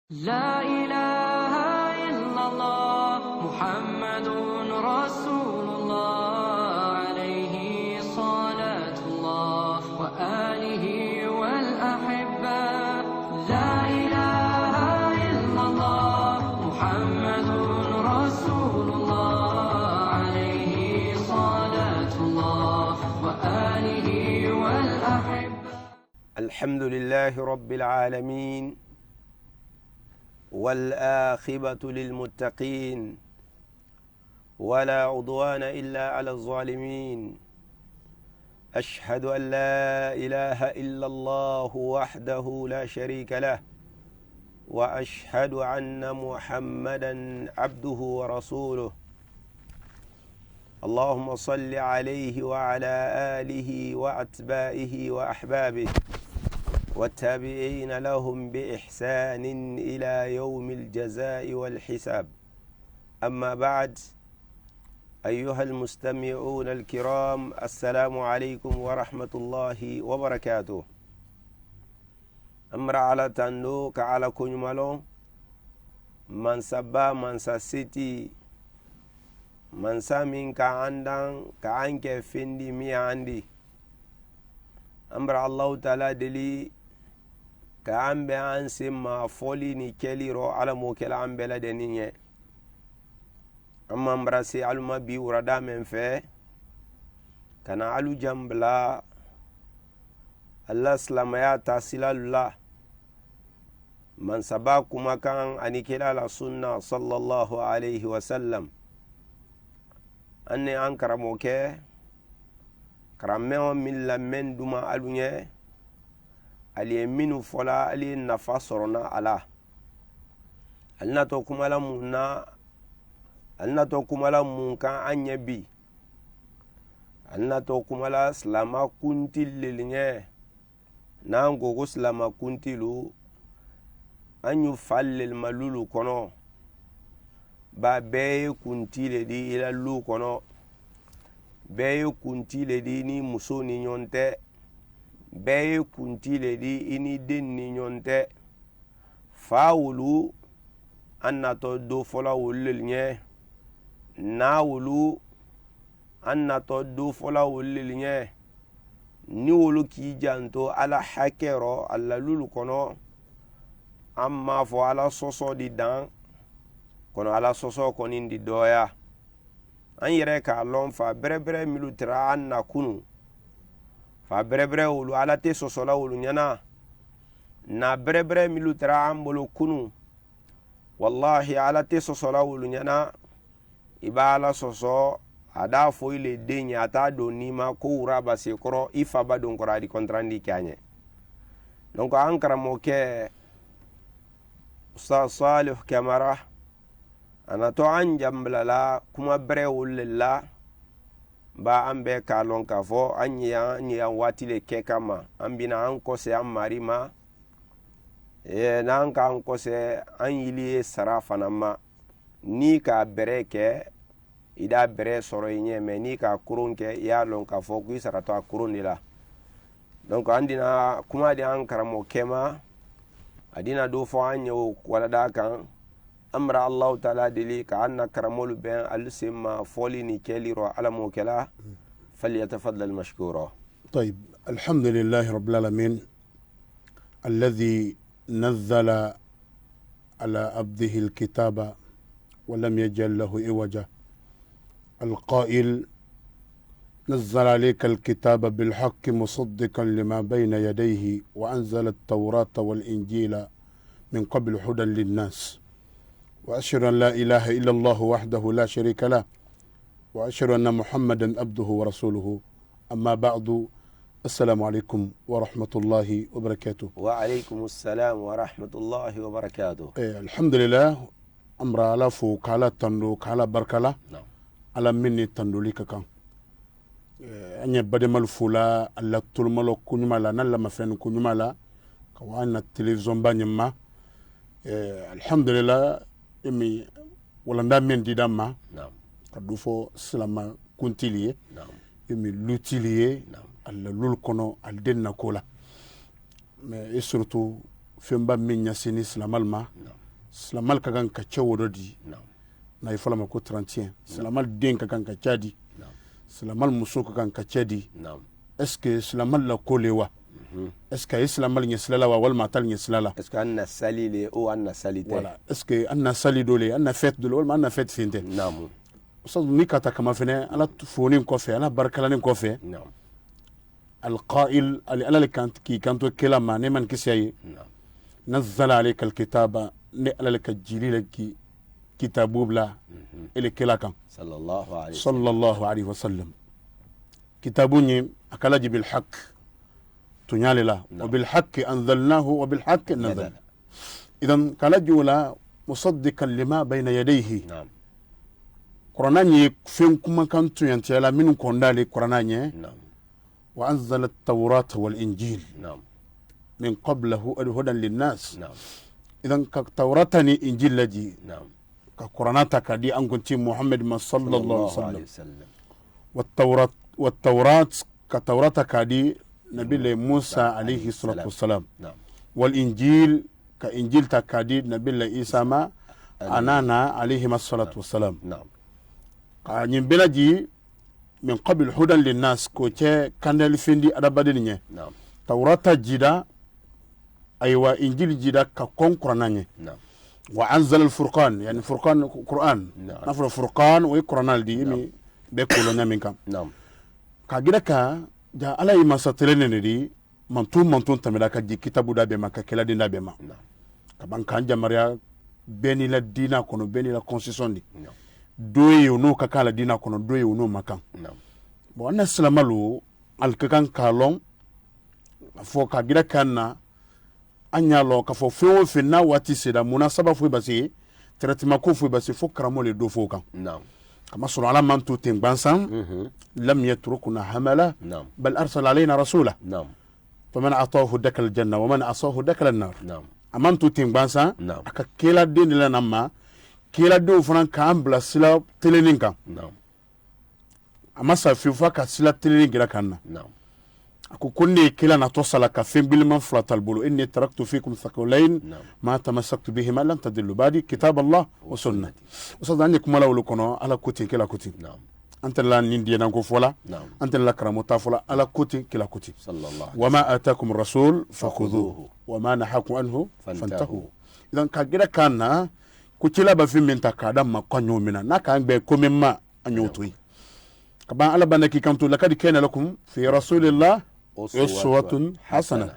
لا إله إلا الله محمد رسول الله عليه صلاة الله وآله والأحبة لا إله إلا الله محمد رسول الله عليه صلاة الله وآله والأحبة. الحمد لله رب العالمين والآخبة للمتقين ولا عدوان إلا على الظالمين. أشهد أن لا إله إلا الله وحده لا شريك له وأشهد أن محمدا عبده ورسوله. اللهم صل عليه وعلى آله وأتباعه وأحبابه والتابعين لهم بإحسان إلى يوم الجزاء والحساب. أما بعد، أيها المستمعون الكرام، السلام عليكم ورحمة الله وبركاته. أمر على تندو كعلى كنمالو من سبا من ساسيتي من سامين كعندان كعنك فيندي مي عندي. أمر الله تعالى دلي ka an bɛ an sen ma fɔli ni kɛli rɔ ala m'o kɛla an bɛɛ lajɛlen ye. an m'an bara se alu ma bi wurada min fɛ ka na alu jan bila ala silamaya taasilalu la mansaba kumakan ani kɛla la sunna sallallahu alaihi wasallam. an ni an karamɔgɔkɛ karamɛn min lamɛn duma alu ɲɛ ali ye minnu fɔla ali ye nafa sɔrɔna a la. ali natɔ kumala mun kan an ɲɛ bi, ali natɔ kumala silama kuntili le ɲɛ. n'an ko ko silama kuntilu an y'u fa lelima lulu kɔnɔ, ba bɛɛ ye kunti le di i la lu kɔnɔ, bɛɛ ye kunti le di ni muso ni ɲɔgɔn tɛ, bɛɛ ye kunti le di i ni den ni ɲɔgɔn tɛ. fa wulu an natɔ do fɔla wolu le ɲɛ, na wulu an natɔ do fɔla wolu le ɲɛ. ni wolu k'i janto ala hakɛ rɔ a lalulu kɔnɔ, an m'a fɔ ala sɔsɔ di dan kɔnɔ, ala sɔsɔ kɔni di dɔya. an yɛrɛ k'a lɔn fa bɛrɛbɛrɛ minnu tɛra an na kunu, fa bɛrɛbɛrɛ wolu ala tɛ sɔsɔla wolu ɲɛna. na bɛrɛbɛrɛ minnu tɛra an bolo kunu, wallahi ala tɛ sɔsɔla wolu ɲɛna. i b'a ala sɔsɔ a da fɔ i le den ye a t'a don n'i ma ko wura ba se kɔrɔ i fa ba don kɔrɔ a di kɔntrandi kɛ a ɲɛ. donc an karamɔgɔkɛ Ustaz Salih Kamara a natɔ an janbilala kuma bɛrɛ wolu le la. ba an bɛ k'a lɔn k'a fɔ an ye yan waati le kɛ kama an bɛna an kɔsɛ an mari ma, n'an k'an kɔsɛ an yili ye sara fana ma. ni k'a bɛrɛ kɛ i da bɛrɛ sɔrɔ i ɲɛ, mɛ ni k'a koron kɛ i y'a lɔn k'a fɔ ko i saratɔ a koron de la. donc an dina kuma di an karamɔgɔkɛ ma, a dina do fɔ an ye o walada kan. amra allahu taala deli ka an na karamolu bɛn alu sen ma fɔli ni kɛli rɔ ala m'o kɛla. فليتفضل مشكورا. طيب، الحمد لله رب العالمين الذي نزل على عبده الكتاب ولم يجعل له عوجا، القائل نزل عليك الكتاب بالحق مصدقا لما بين يديه وأنزل التوراة والإنجيل من قبل هدى للناس، وأشهد أن لا إله إلا الله وحده لا شريك له، وأشهد أن محمدا عبده ورسوله. أما بعد، السلام عليكم ورحمة الله وبركاته. وعليكم السلام ورحمة الله وبركاته. الحمد لله. أمر على فوق على تندو على بركلا على مني تندو لك كان أني بدي مالفولا على طول مالو كنيمالا نلا ما فين كنيمالا كوانا التلفزيون بانيما. الحمد لله إمي ولندا من دي دما كدوفو سلام كنتيليه إمي لوتيليه على لول كونو على دينا كولا mais et surtout femba min yasini slamalma silamal ka kan ka cɛ woro di Naam. n'a ye fɔlɔ ma ko 31 silamal den ka kan ka ca di Naam. silamal muso ka kan ka cɛ di Naam. est ce que silamal la ko le wa est ce que a ye silamal ɲɛ sila la wa walima a t'ale ɲɛ sila la est ce que an na sali le o an na sali tɛ voilà est ce que an na sali dɔ le an na fête dɔ le walima an na fête sen tɛ Naam. ustaz ni ka ta kama fɛnɛ ala fonin kɔfɛ ala barikalanin kɔfɛ Naam. alqa'il ala le kan k'i kanto kela ma ne man kisiya ye Naam. nazzala alayka alkitaba ne ala le ka jili le ki kitabu bila ele kela kan sallallahu alayhi sallallahu alayhi wa sallam kitabu ɲe a kala ji bilhaq tuɲale la wa bilhaq anzalnahu wa bilhaq nazal idan kala ji wala musaddiqan lima bayna yadayhi Naam. qur'ana ɲe fen kumakan tuɲantiya la minnu kɔndale qur'ana ɲe Naam. wa anzala at-tawrata wal injil Naam. min qablahu hudan linnas Naam. idan ka tawrata ni injil laji Naam. ka qur'ana ta ka di an kunti muhammad sallallahu alaihi wasallam والتوراة كتوراة كادي نبي موسى عليه الصلاة والسلام نعم. والإنجيل كإنجيل تكادي نبي عيسى ما أنانا عليهما الصلاة والسلام نعم. قانين بلاجي من قبل هدى للناس كوتشي كان الفندي أدبادني نعم. توراة جدا أيوة إنجيل جدا ككون قرآن نعم. وأنزل الفرقان يعني فرقان قرآن نعم. نفر الفرقان وقرآن دي نعم. بيقولون منكم نعم. kagira ka ja ala yi masa telene di mantun tamira ka di kitabu da be ma ka kela dinda be ma ka ban kan jamaria beni la dina kono beni la constitution di doye no ka kala dina kono doye no makan bon na salamalu al ka kan kalon fo ka gira kanna anya lo ka fo fo fe na wati seda munasaba fo basi traitement ko fo basi fo karamo le do fo kan كما صلى على من توتين بانسان لم يتركنا هملا بل أرسل علينا رسولا فمن أعطاه دك الجنة ومن أعصاه دك النار أمان توتين بانسان أكا كيلا دين لنا ما كيلا دين فران كام بلا سلا تلينينكا أما سافيوفا كسلا تلينينكا كنا أكو كوني كيلا نتوصل كفين بالمن فلات البولو إني تركت فيكم ثقلين ما تمسكت بهما لن تدلوا بعدي كتاب الله وسنة وصد عندك ملا ولكنو على كوتين كلا كوتين أنت لا نندي نانكو فولا أنت لا كراموتا فولا على كوتين كلا كوتين وما آتاكم الرسول فخذوه وما نهاكم عنه فانتهوا إذا كجدا كان كتلا بفي من تكادم ما كنيو منا نكان بكم ما أنيوتوي كبا على بنك كنتو لقد كان لكم في رسول الله أسوة حسنة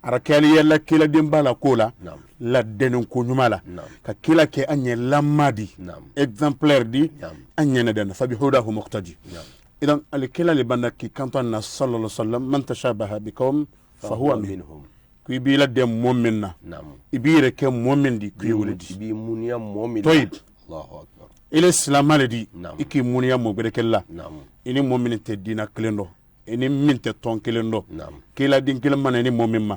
arakali yalla kila dimbala kola la denon ko nyumala ka kila ke anye lamadi exemplaire di anye na den fabi hudahu muqtadi idan al kila li banaki kantan na sallallahu alaihi wasallam man tashabaha bikum fa huwa minhum kuy bi la dem mominna ibire ke momindi kuy wulidi bi muniya momin toyib Allahu akbar ile islamaledi iki muniya mo berekella ini mominite dina klendo ini minte ton kelendo kila din kila man ni momimma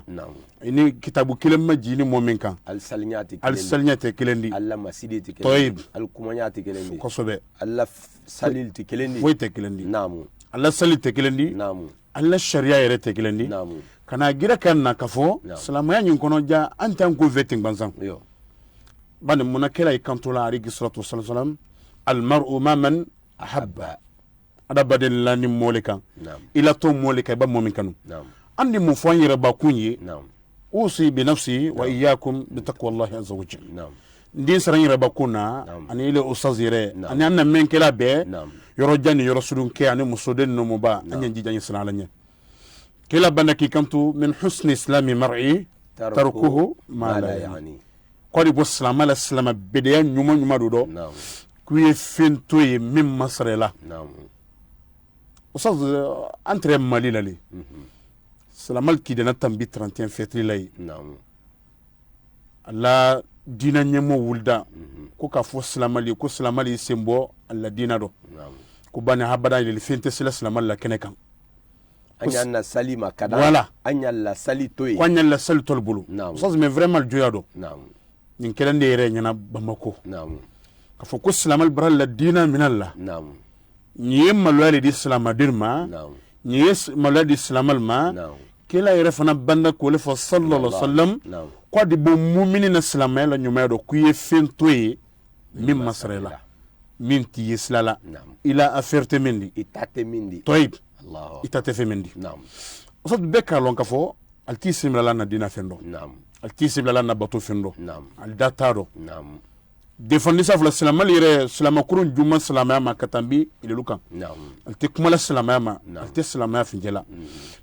ini kitabu kila ma jini momin kan al salnyati kelendi alla masiditi kelendi toyib al kumanyati kelendi kosobe alla salilti kelendi woyte kelendi namu alla salite kelendi namu alla sharia yere te kelendi namu kana gira kan na kafo salamaya nyin kono ja antan ko veting banzan yo bani munakela ikantola alaihi salatu wasallam al mar'u ma man ahabba ada badel la ni moleka ila to moleka ba momin kanu andi mu fon yere ba kunyi usi bi nafsi wa iyyakum bi taqwallahi azza wa jalla ndin saran yere ba kuna ani ile usazire ani anna men kala be yoro jani yoro sudun ke ani musoden no muba anya jijani salala nya kila banaki kantu min husni islami mar'i tarkuhu ma la yani qali bo salama la salama bedeya nyuma do kuye finto ye min masrela وصاد انتري مالي لي سلامال كي دنا تامبي 31 فيتري لاي الله دينا نيمو ولدا كو كافو سلامالي كو سلامالي سيمبو الله دينا دو كو باني هبدا لي فينت سلامال لا كنكان anya na salima kada voilà anya la sali toy anya la sali tol bulu وصاد مي فريمال جويادو نين كلندي يري نينا بامako كفو كو سلامال برال لا دينا من الله ñiye malwali di islama dirma ñiye malwali di islamal ma kila yɛrɛ fana banda k'ole fɔ sallallahu alaihi wasallam ko de bo mu'minina silamɛya la ɲumanya dɔ k'u ye fɛn to ye min masara la min t'i ye sila la ila affaire tɛ min di toyib ita tɛ fɛn min di o sɔrɔ bɛɛ k'a lɔn k'a fɔ ali t'i similala na dina fɛn dɔ ali t'i similala na bato fɛn dɔ ali da t'a dɔ defandi sa fula silamɛli yɛrɛ silamakurun juma silamɛya ma ka tan bi ilelu kan ali tɛ kumala silamɛya ma ali tɛ silamɛya finjɛla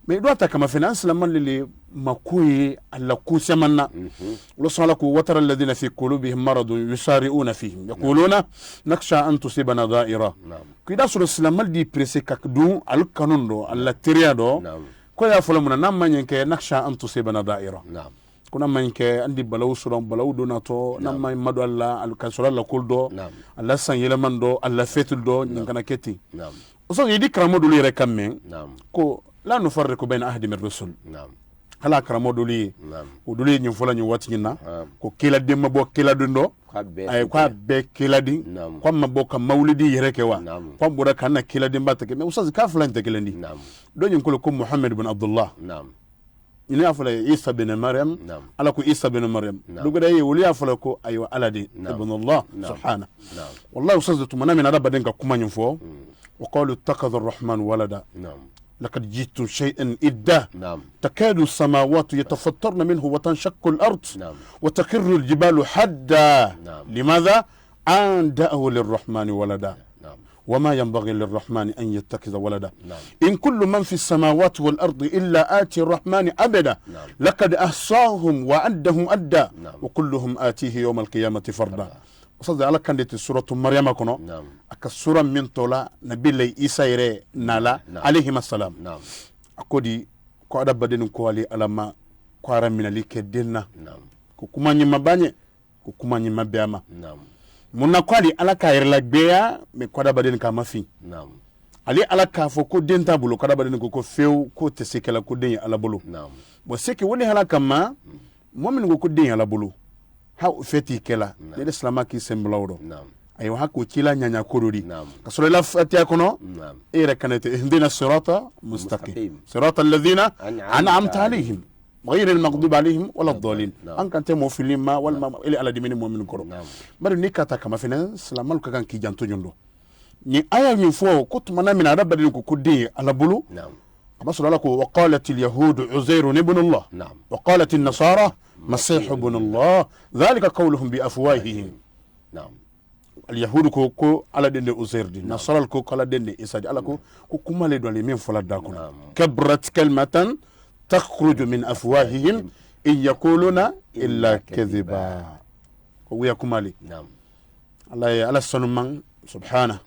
mais do ta kama fɛnɛ an silamɛli le mako ye a la ko caman na olu sɔnna ko watara alladhina fi qulubihim maradun yusari'una fihim yaquluna nakhsha an tusibana da'ira ko ida sɔrɔ silamɛli di pressé ka dun al kanun do alla teriya do ko ya fɔlɔ mun na man yanke nakhsha an tusibana da'ira kuna manke andi balaw suran balaw donato namma madu alla al kasura la kuldo alla san yeleman do alla fetul do nyangana keti so yidi kramodul yere kamen ko la nufarriqu bayna ahadi min rusul ala kramodul yi o duli nyi fola nyi wati nyina ko kila demma bo kila dundo ay ko be kila di ko mabbo ka mawlidi yere ke wa ko bura kana kila dimba take me usaz ka fulan take lendi do nyi ko muhammad ibn abdullah ini afala Isa bin Maryam ala ko Isa bin Maryam dugo day wuli afala ko ayo aladi ibn Allah subhanahu wallahi usazatu manami na rabba denga kuma nyfo wa qalu ittakhadha ar-rahman walada لقد جئت شيئا إدا تكاد السماوات يتفطرن منه وتنشق الأرض وتخر الجبال حدا لماذا أن دعوا للرحمن ولدا وما ينبغي للرحمن أن يتخذ ولدا إن كل من في السماوات والأرض إلا آتي الرحمن أبدا لقد أحصاهم وعدهم أدا وكلهم آتيه يوم القيامة فردا وصدق على كانت سورة مريم كنو السورة من طولا نبي لي إيسا نالا عليهما السلام أكودي كوادا بدن كوالي ألما كوارا من لك دينا كوكما نيما باني كوكما نيما بياما muna kwali ala ka yerla gbeya me kwada baden ka mafi ali ala ka fo ko denta bulu kwada baden ko few ko te sekela ko den ala bulu bo seke woni hala kama momin ko den ala bulu ha feti kela de islama ki semblawdo ayo hakko cila nyanya korori ka solo la fatiya kono e rekanete indina sirata mustaqim sirata alladhina an'amta alayhim غير المغضوب عليهم ولا الضالين ان كانت موفلين ما ولا الى على دي من مؤمن كرو بر نيكاتا كما فينا سلام الله كان كي جانتو نيندو ني ايا ني فو كنت منا من رب دي كو كدي على بلو اما صلى الله وقالت اليهود عزير ابن الله وقالت النصارى مسيح ابن الله ذلك قولهم بافواههم اليهود كو على دين عزير دي النصارى كو على دين عيسى على كو كما لي دون لي مين فلا داكو كبرت كلمه تخرج من أفواههم إن يقولون إلا كذبا وياكم علي الله على السنمان سبحانه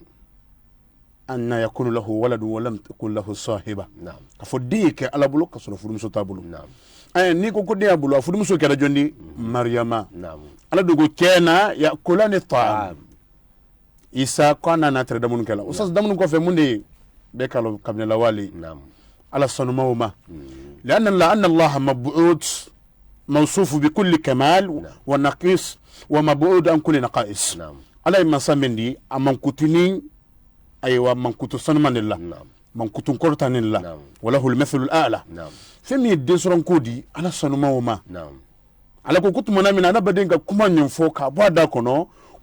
أن يكون له ولد ولم تكن له صاحبة فديك على بلوك صلى فرمسو تابلو أي نيكو كدي أبلو فرمسو كده جندي مريم على دوغو كينا يأكلان الطعام إيسا كنا ناتر دمون كلا وساس دمون كوفي مندي بيكالو كابن الوالي على الصنموما لأن الله مبعوث موصوف بكل كمال ونقيص ومبعوث عن كل نقائص على ما سمندي أمن كتني أيوة من كتو صنمان الله من كتو كرتان الله وله المثل الأعلى فمي الدسران كودي على الصنموما على كنت منا من أنا بدين كمان ينفوك بعد كنو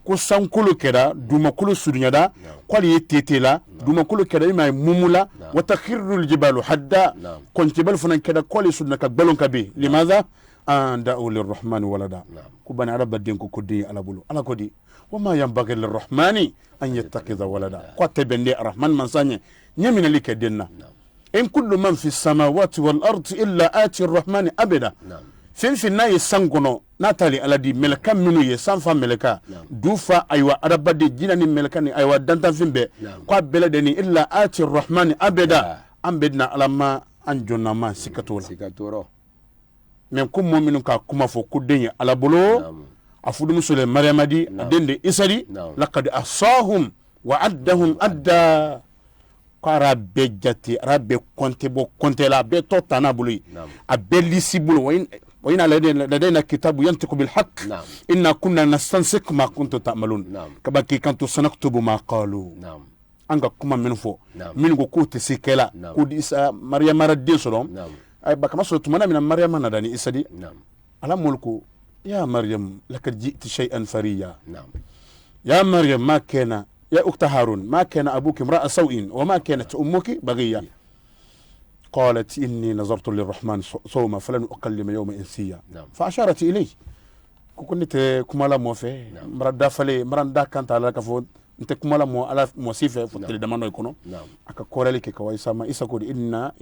ko sankolo kera duma kolo surunyada kwali yetetela duma kolo kera ima mumula wa takhirrul jibalu hadda kon jibal funan kera kwali sunna ka balon kabe limadha an da'u lirrahmani walada kubana araba den ko kodi ala bulu ala kodi wama yanbaghi lirrahmani an yattakhidha walada ko tebende arrahman mansanya nyamina like denna in kullu man fi samawati wal ardi illa ati arrahmani abada fin na ye sangono natali aladi melaka minu ye sanfa melaka dufa aywa arabade jina ni melaka ni aywa dantan finbe kwa belade ni illa ati arrahmani abada ambedna alama anjona ma sikatoro men kum mu'minu ka kuma fo kudenya alabolo afudu musule maryamadi adende isadi laqad asahum wa addahum adda qara bejati rabbe konte bo konte la be totana bulu abelisi bulu وإن لدينا كتاب ينطق بالحق إنا كنا نستنسك ما كنتم تعملون كما كنتم سنكتب ما قالوا أنك كما من فو من كوت سيكلا كود إسا مريم ردي سلام ay bakama so tumana min maryam nadani isadi نعم ala mulku ya maryam lakad ji'ti shay'an fariya نعم يا مريم ما كان يا أخت هارون ما كان أبوك امرأ سوء وما كانت أمك بغية قالت إني نظرت للرحمن صوما فلن أكلم يوم إنسيا نعم. فأشارت إليه كنت كمالا موفي مردا فلي مردا كانت على كفون انت كمالا مو على موسيفه فتل دمانو يكونو نعم aka korali ke kawai sama isa ko inna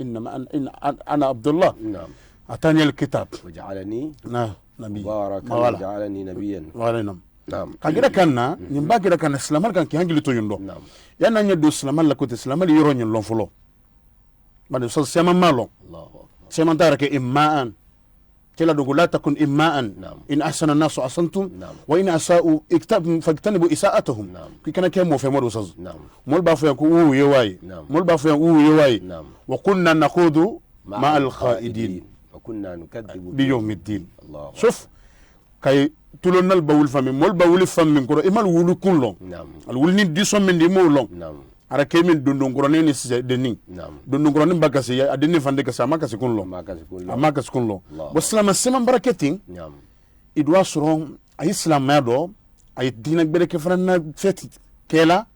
ana abdullah نعم atani alkitab وجعلني nabi مباركا wala وجعلني نبيا wala nam نعم kagira kanna nyimba gira kanna islamal kan ki hangili to yundo نعم yana nyado islamal la ko islamal yoro nyin lon folo bade so sema malo الله أكبر sema darake imma'an kila dogo la takun imma'an نعم in ahsana an-nasu asantum نعم wa in asa'u faktanibu isa'atuhum نعم ki kana ke mo fe mo do saz نعم mol ba fo ko yewai نعم mol ba fo yewai نعم wa kunna nakhudu مع مع الخائدين وكنا نكذب بيوم الدين الله أكبر. شوف كاي تولون البول فامي مول باول فامي كورو ايمال وولو كولون نعم الول ني ديسون من دي مولون نعم ara kemin dundun koro ne si deni نعم dundun koro ne bagasi ya adini fande ka sama ka sikunlo ما كان يقول amma ka sikunlo Allah. waslama sema baraketin نعم idwa suro ay islam mado ay dina gbere ke franna feti kela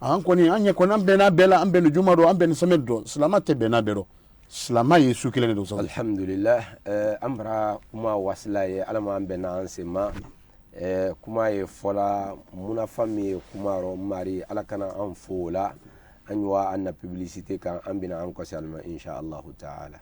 an koni anya ko nan bena bela an benu jumado an benu samedo islamate bena bero islama yesu kilene do so الحمد لله أمرا كما وصل على ما بنا أنسما كما يفعل منافمي كما روماري على كنا أنفولا أنواع أن publicité كان أنبنا أنكو سلمى إن شاء الله تعالى.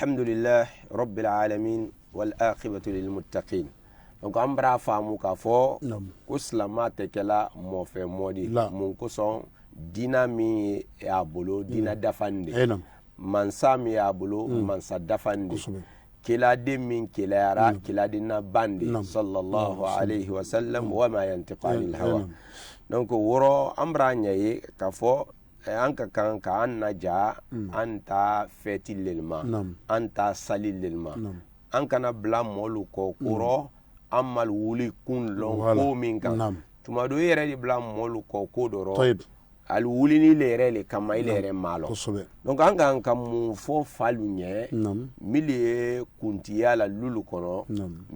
الحمد لله رب العالمين والآخبة للمتقين. donc an bara faamu k'a fɔ ko silama tɛ kɛla mɔfɛ mɔdi mun kosɔn dina min y'a bolo dina dafan de mansa min y'a bolo mansa dafan de kiladen min kilayara kiladen na ban de sallallahu alayhi wa sallam wa ma yantiqu anil hawa. donc wɔrɔ an bara ɲɛ ye k'a fɔ an ka kan ka an naja an ta fɛti lelma an ta sali lelma an kana bila mɔlu kɔ kɔrɔ amal wuli kun lon ko min kan tuma do yere di bla molu ko doro al wuli ni lere le kama ilere malo donc anga kan mu fo falu nye mili kuntiya la lulu kono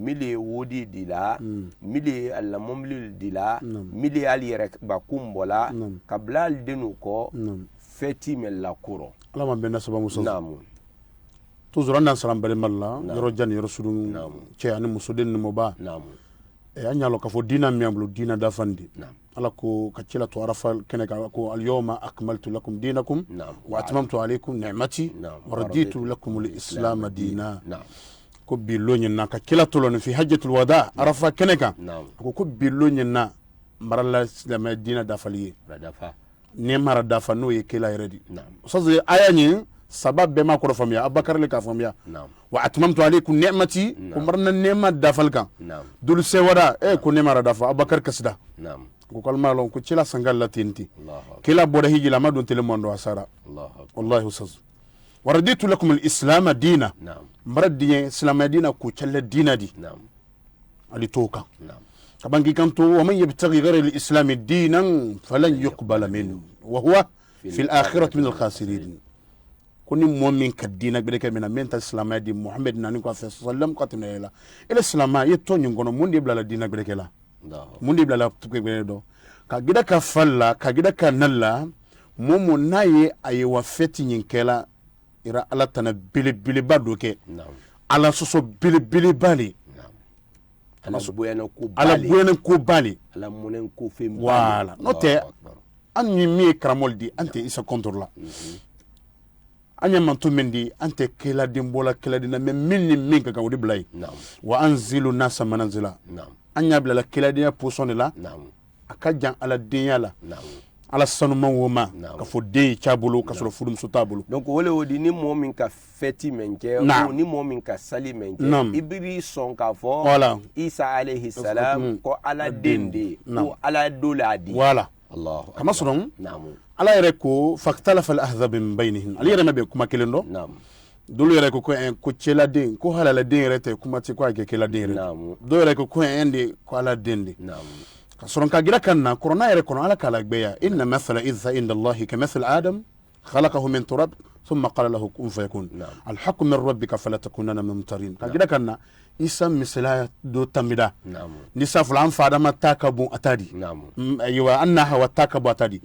mili wodi dila mili alla momli dila mili al yere bakumbola kabla al denu ko feti mel la kuro alama benna saba musa toujours andan salam bari malla yoro jan yoro sudun ce ani musudin mo ba e anyalo ka fo dina miamblu dina da fandi ala ko kacila to arafa kene ka ko al yawma akmaltu lakum dinakum wa atmamtu alaykum ni'mati wa raditu lakum al islam dina ko bilonyen na ka kila to lon fi hajjatul wada arafa kene ka ko bilonyen na marala islam dina da faliye ne mara da fa no ye kila iredi so aya ni sabab be ma ko famia abakar le ka famia wa atmamtu alaykum ni'mati ko marna nema da falkan dul se wada ko ne mara da fa abakar kasida ko kalma lon ko cila sangal latinti kila boda hijila madun tele mondo asara wallahi usaz waraditu lakum al-islam dina maradiye islam dina ko calla dina di ali toka kabangi kanto wa man yabtaghi ghayra al-islam dinan falan yuqbal minhu wa huwa fi al-akhirati min al-khasirin kuni mu'min kadina bele ke mena menta islam di muhammad nani ko sallam qatina ila islam yetto nyingono mundi bla dina bele ke la mundi bla la tuke bele do ka gida ka falla ka gida ka nalla momo naye ayi wa feti nyinkela ira ala tana bile badoke ala soso bile bali ala buena ko bali ala munen ko fe wala note anni mi kramoldi ante isa contrôle anya manto mendi ante kela dimbola kela dina men minni minka ka wodi blay wa anzilu nasa manazila anya bla la kela dina posone la akajan ala dinya la ala sanuma woma ka fo de chabulu ka so fudum so tabulu donc wole wodi ni momin ka feti menke ni momin ka sali menke ibri son ka fo isa alayhi salam ko ala dende ko ala doladi wala allah kama sonon ala yere ko faktalafa al-ahzab min bainihim ali yere mabe kuma kelendo dulu yere ko ko cela den ko halala den rete kuma ti ko ake kela den do yere ko ende ko ala dende كسرن كاجرا كنا كورونا يركون على كالاغبيا ان مثل اذا عند الله كمثل ادم خلقه من تراب ثم قال له كن فيكون الحق من ربك فلا تكونن من ممترين كاجرا كنا اسم مثلا دو تمدا نساف الان فادما تاكبو اتادي ايوا انها وتاكبو اتادي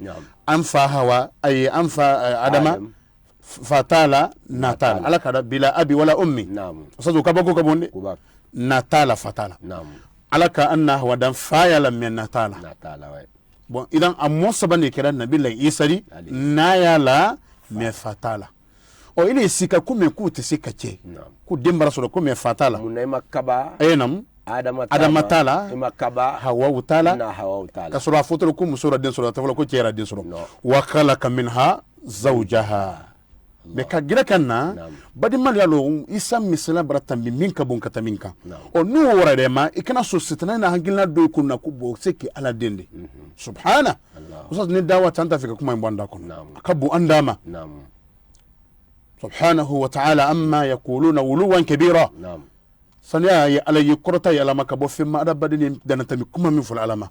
انفا هوا اي انفا ادم فتالا ناتال على كذا بلا ابي ولا امي استاذ كبكو كبوندي ناتال فتالا alaka anna wadan fayala min natala bon idan ammo sabane kiran nabillahi isari nayala me fatala o ile sika kume ku te sika che ku dembara so ko me fatala munay makaba enam adama tala makaba hawa utala na hawa utala kasura fotoro ku musura den so tafala ko chera den so wa khalaqa minha zawjaha me ka gira kanna badi mal yalo isam misala barata minka bon kata minka o nu wora de ma ikana so sitana na hangilna do kunna ku bo seki ala dende subhana usas ni dawa tanta fika kuma mbanda kon akabu andama subhanahu wa ta'ala amma yaquluna wuluwan kabira sanya ya ala yikrata ya lama kabo fi ma adabadini danatami kuma min ful alama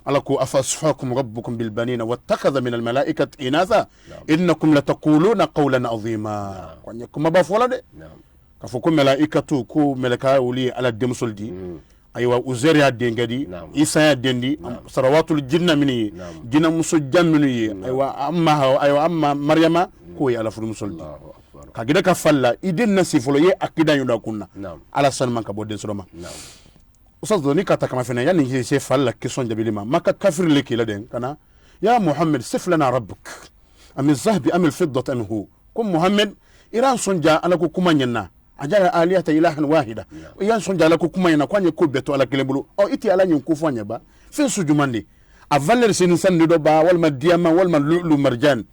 alako afasfakum rabbukum bil banina wattakhadha min al malaikati inatha innakum lataquluna qawlan azima kwanye kuma ba fola de kafukum malaikatu ku malaka uli ala demsoldi aywa uzeri adde ngadi isa ya dendi sarawatul jinna mini jinna muso jammini aywa amma maryama ko ya ala furu musoldi ka gida ka falla idin nasifolo ye akida yunda kunna ala sanman ka bodden sodoma ustaz doni kata kama fena yani je falla question jabilima maka kafir leki laden kana ya muhammad sif lana rabbuk am az-zahbi am al-fiddah am hu kum muhammad iran sonja ala ko kuma nyenna ajara aliyata ilahan wahida iran sonja ala ko kuma nyenna kwanye ko beto ala kelembulu o iti ala nyin ko fanya ba fe sujumande a valer sin sandi do ba wal madiyama wal lulu marjan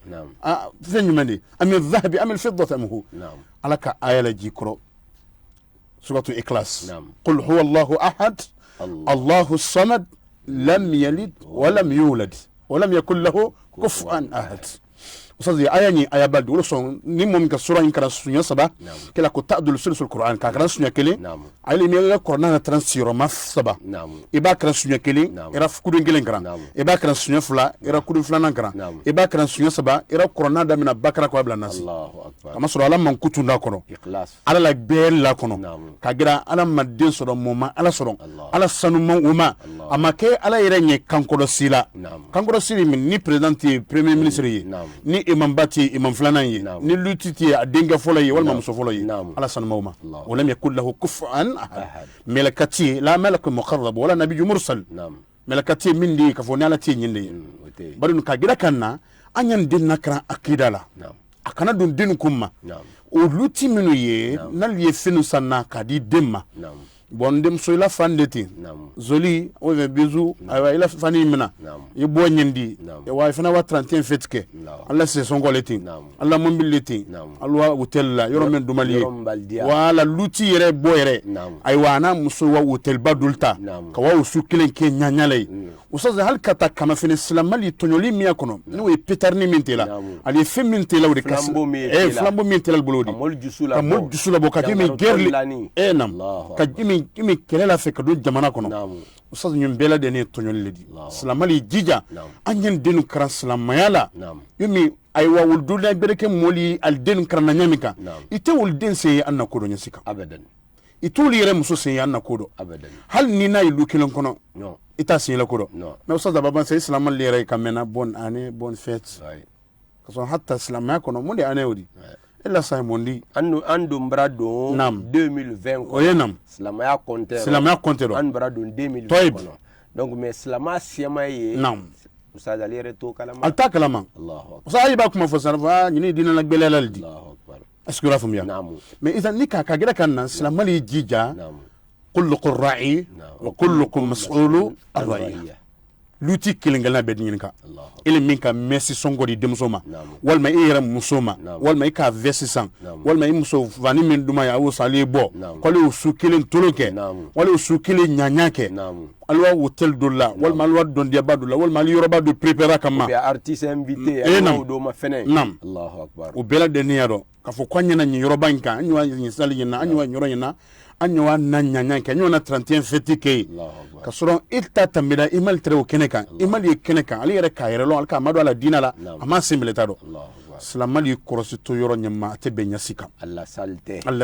fe nyumande am az-zahbi am al-fiddah am hu alaka ayala jikro سورة إخلاص قل هو الله أحد الله الصمد لم يلد ولم يولد ولم يكن له كفوا أحد usazi aya ni aya baldu wala son ni mom ka sura in kara sunya saba kala ko ta'dul sulsul qur'an ka kara sunya kele ay li me qur'an na transiro mas saba iba kara sunya kele era fukudu ngelen kara iba kara sunya fula era kudu fula nan kara iba kara sunya saba era qur'an da mina bakara ko abla nasi Allahu akbar kama sura ala man kutunda kono ikhlas ala la bel la kono ka gira ala madin sura moma ala sura ala sanu uma amake ala yere nye kanko do sila kanko do sili min ni president premier ministre yi ni imam bati imam flanan yi ni lutiti adenga fola yi wal mamso fola yi ala sanu moma wala yakul lahu kufuwan ahad malakati la malak muqarrab wala nabiy mursal malakati min di ka foni ala ti nyinde bari ka gira kanna anyan din nakra akida la akana dun din kumma o luti minu ye nal ye finu sanna kadi demma bon dem so ila fandeti zoli o ve bizu ay ila fani mina ye bo nyindi e wa fana wa 31 fetke alla se son goleti alla mobility alla hotel la yoro men dumali wala luti yere bo yere ay wana muso wa hotel badulta ka wa usu kilen ke nyanyalay usaza hal kata kama fini islamali tonyoli miya kono ni we petarni mintela ali femintela wudi kas flambo mintela bolodi kamol jusula bo ka mi gerli nam ka imi kelela fe kadu jamana kono usaza nyumbela de ne tonyoli ledi islamali jija anyen denu kran islamayala yumi aywa wulduna bereke moli al denu kran nyamika ite wulden se anna kodo nyasika abadan ituli yere muso se anna kodo abadan hal ni na ilu kilen kono ita sin la kodo mais usaza baba se islam lere kamena bonne année bonne fête kaso hatta islam ya kono monde année wodi illa say mondi andu mbrado 2020 ko yenam islam ya compter andu mbrado 2020 kono donc mais islam siama ye usaza lere to kalama alta kalama allah usaza ba kuma fasara ni dina la belal di allah akbar askura fum ya mais idan nika ka gira kan islam li jija kullukum ra'i wa kullukum mas'ulu ar-ra'iyya luti kilingala bedinka ile minka messi songodi demsoma walma ira musoma walma ka vesisan walma muso vani min duma ya wo sale bo kole usu kilin toloke wala usu kilin nyanyake alwa hotel dolla walma alwa don dia badulla walma ali yoroba do prepare kama ya artiste invité ya do ma fene Allahu akbar o bela de niado ka fo kwanya na yoroba nka anywa ni sali na anywa nyoro na anywa na nyanyake anywa na 31 fetike kasoro ilta tambida imal trew keneka imal ye keneka ali yere kayere lo alka madu ala dinala ama simletado islamali korosito yoro nyama tebe nyasika alla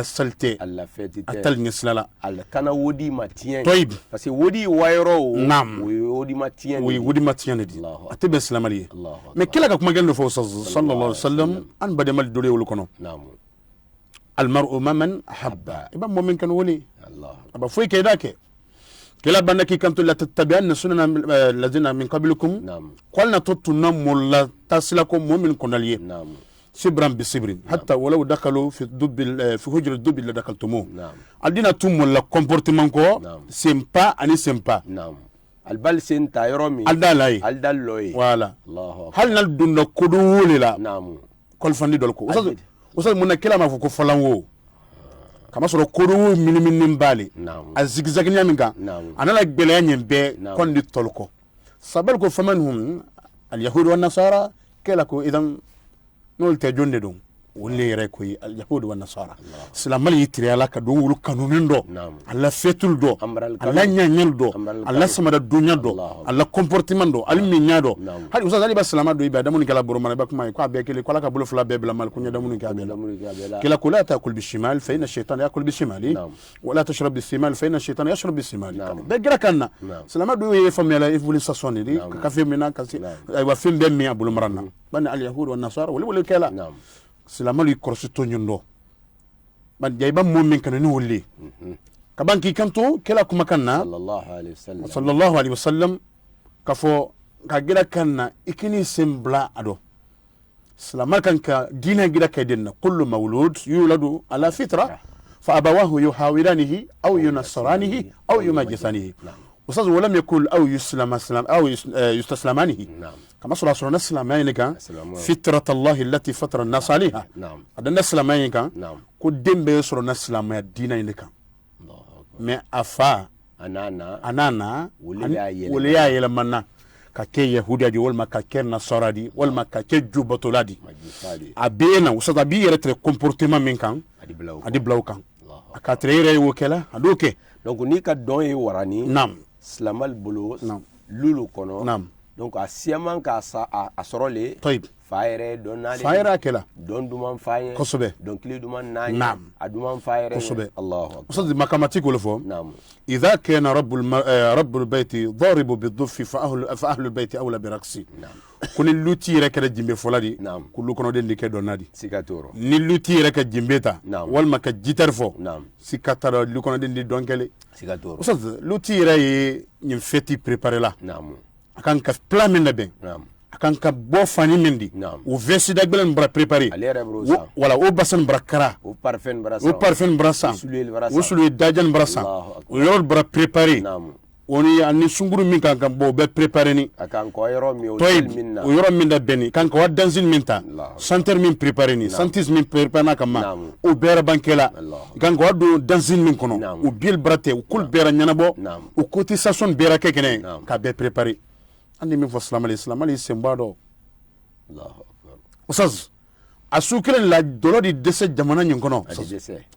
salte alla feti atal nyislala alla kana wodi matien parce que wodi wayro wodi matien di atebe islamali mais kila ka kuma gendo fo sallallahu alaihi wasallam an bade mal dole wol kono المرء ممن أحب إبا مؤمن كان ولي الله أبا فوي كيداك كلا بانك كنتم لا تتبعن سنن الذين من قبلكم قلنا تطنم ولا تسلكم مؤمن كناليه سبرا بسبر حتى ولو دخلوا في الدب في هجر الدب اللي دخلتموه عندنا توم ولا كومبورتمون كو سيمبا اني سيمبا البال سنتا يرومي الدالاي ولا الله هل ندون كدول لا كل فندي دولكو usal mun kila ma fuko falanwo kama soro koru min bali a zigzag nyaminga anala gbele nyembe kondi tolko sabal ko famanhum al yahud wan nasara kala ko idan nol te jonde dum wolle yere ko al yahud wan nasara islamal yitri ala ka do wulu kanunin do alla fetul do alla nyanyel do alla samada dunya do alla comportement do al minya do hadi usal ali baslama do ibada mun kala boroma ba kuma ko abekele ko la ka bulu fula bebla mal kunya damun ka bela kila kula taakul bishimal fa inna ash-shaytan yakul bishimali wa la tashrab bisimal fa inna ash-shaytan yashrab bisimali begra kanna salama do ye famela ifuli sasoni di ka femina kasi ay wa fembe mi abulu marana ban al yahud wan nasara wala kala silamalu korosito nyundo ban jayba momen kan ni wolle kabanki kanto kala kuma kanna sallallahu alaihi wasallam kafo ka gira kanna ikini sembla ado silamal kan ka dina gira kaydinna kullu mawlud yuladu ala fitra fa abawahu yuhawiranihi aw yunassaranihi aw yumajisanihi ustaz wala yakul aw yuslama salam aw yustaslamanihi كما صلى الله عليه وسلم فطرة الله التي فطر الناس عليها هذا الناس لما ينكا كدين بيسر الناس لما الدين ينكا ما أفا أنانا وليا يلمنا ka kɛ yahudiya di walima ka kɛ nasara di walima ka kɛ jubatola di a bɛ na usata a b'i yɛrɛ tere comportement min kan a di bila o kan a ka tere yɛrɛ ye o kɛla a d'o kɛ donc n'i ka dɔn ye warani naam silamɛli bolo lulu kɔnɔ naam donc a siyaman k'a sɔrɔ le tayib fa yɛrɛ dɔn n'ale fa yɛrɛ a kɛla dɔn duman fa ye kosɛbɛ dɔnkili duman n'a ye naam a duman fa yɛrɛ kosɛbɛ Allahu akbar usata makamati k'o le fɔ naam إذا كان رب البيت ضارب بالضف فأهل البيت أولى برقصي كل اللوتي رك الجنب فلادي كل كنا دين ديك دونادي سيكاتورو نلوتي رك الجنبتا والما كجيتر فو نعم سيكاتورو لو كنا دين دي دونكلي سيكاتورو وصل لوتي راي نفيتي بريباري لا نعم أكان كف بلا من نبين نعم akan ka bɔ fani min di o vesti da gbelen bara préparer wala o basan bara kara o parfum bara san o sulu dajan bara san o yɔrɔ bara préparer oni ani sunguru min kan bɔ o bɛ préparer ni akan ko yɔrɔ min o yɔrɔ min da bɛni kan ka wa danzin min ta chanteur min préparer ni chanteuse min préparer na kama o bɛrɛ bankela kan ka wa don danzin min kɔnɔ o bil barate o kul bɛrɛ ɲɛnabɔ o cotisation bɛrɛ kɛ kɛnɛ ka bɛ préparer andi min fɔ silamali senba dɔ usaz a su kelen la dɔlɔ di dɛsɛ jamana ɲin kɔnɔ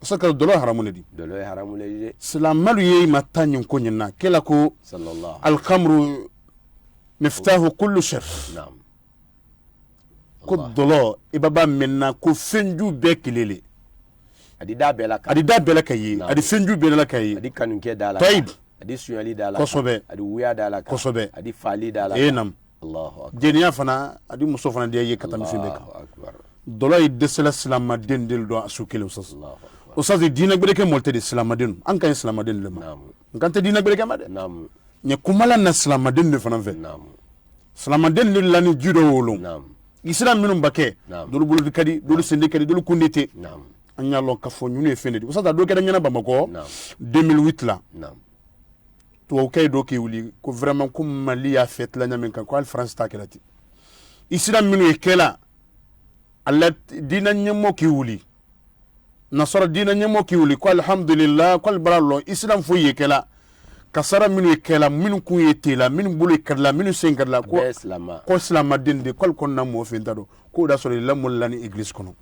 usaz ka dɔlɔ haramu le di silamɛlu ye ma taa ɲin ko ɲin na kela ko alkamru miftahu kullu shar ko dɔlɔ i b'a ba min na ko fɛnju bɛɛ kelele a di da bɛɛ la ka ye a di fɛnju bɛɛ la ka ye a di kanukɛ da la tayib a di suɲɛli da la kosɛbɛ a di wuya da la kosɛbɛ a di fali da la nam jeniya fana a di muso fana de ye ka taa mifin bɛɛ kan dɔlɔ ye dɛsɛla silamaden de dɔn a su kelen usaz diinɛ gbɛrɛkɛ mɔl tɛ de silamaden an ka ɲi silamaden de ma n kan tɛ diinɛ gbɛrɛkɛ ma dɛ ɲɛ kumala na silamaden de fana fɛ silamaden de la ni ji dɔ wolo islam minnu ba kɛ dolu bolo ka di dolu sendi ka di dolu kundi tɛ an y'a lɔn ka fɔ ɲunu ye fɛn de di usaz a dɔ kɛra ɲɛna bamakɔ 2008 la tubabukɛ dɔ k'i wuli ko vraiment ko mali y'a fɛtila ɲamin kan ko hali france ta kɛra ten islam minnu ye kɛla ala diinɛ ɲɛmɔgɔ k'i wuli nasara diinɛ ɲɛmɔgɔ k'i wuli ko alhamdulillah ko bara lɔn islam foyi ye kɛla kasara minnu ye kɛla minnu kun ye tela minnu bolo ye karila minnu sen karila ko silamaden de k'ale kɔnɔna mɔgɔ fɛn ta dɔn k'o da sɔrɔ lamɔlila ni église kɔnɔ